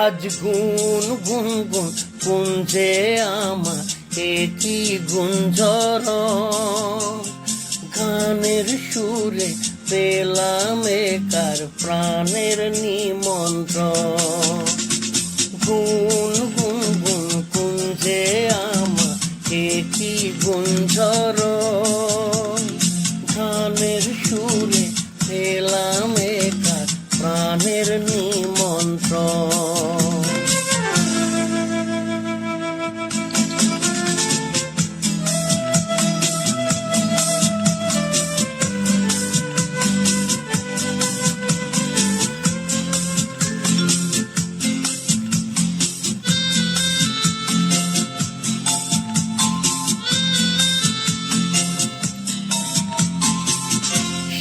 আজ গুন গুন গুন কুঞ্জে আমার একই গুঞ্জর, গানের সুরে পেলাম একার প্রাণের নিমন্ত্রণ। গুন গুন গুন কুঞ্জে আমার একই গুঞ্জর, গানের সুরে পেলাম একার প্রাণের নিমন্ত্রণ।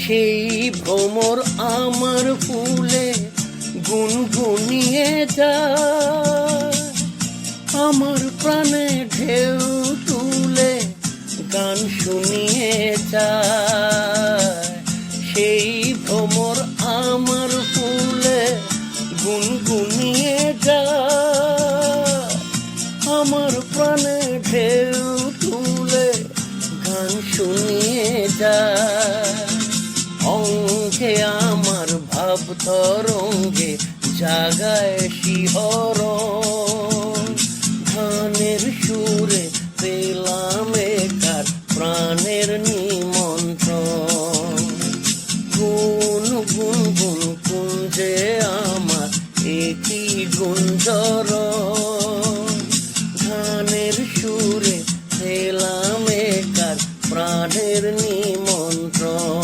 সেই ভ্রমর আমার ফুলে গুনগুনিয়ে যায়, আমার প্রাণে ঢেউ তুলে গান শুনিয়ে যায়। সেই ভ্রমর আমার ফুলে গুনগুনিয়ে যায়, আমার প্রাণে ঢেউ তুলে গান শুনিয়ে যায়। অঙ্গে আমার ভাব তরঙ্গে জাগায় শিহরণ, গানের সুরে পেলাম একার প্রাণের নিমন্ত্রণ। গুন গুন গুন কুঞ্জে আমার একই গুঞ্জর, গানের সুরে পেলাম একার প্রাণের নিমন্ত্রণ।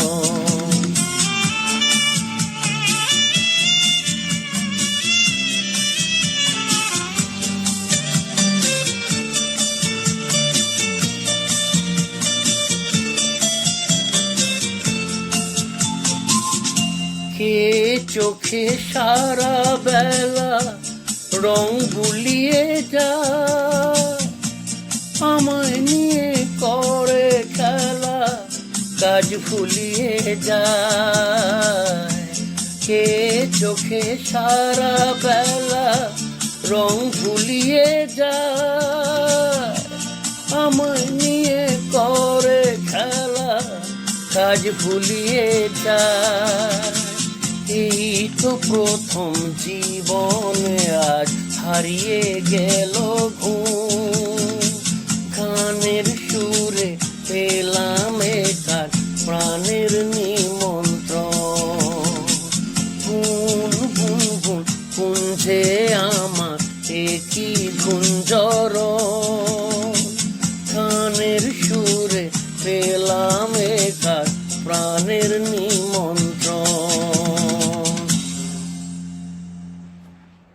কে চোখে সারা বেলা রং বুলিয়ে যায়, আমায় নিয়ে করে খেলা কাজ ভুলিয়ে যায়। কে চোখে সারা বেলা রং ভুলিয়ে যায়, আমায় নিয়ে করে খেলা কাজ ভুলিয়ে যায়। এই তো প্রথম জীবনে আজ হারিয়ে গেল ঘুম, গানের সুরে পেলাম একার প্রাণের নিমন্ত্রণ। গুন গুন গুন কুঞ্জে আমার একই গুন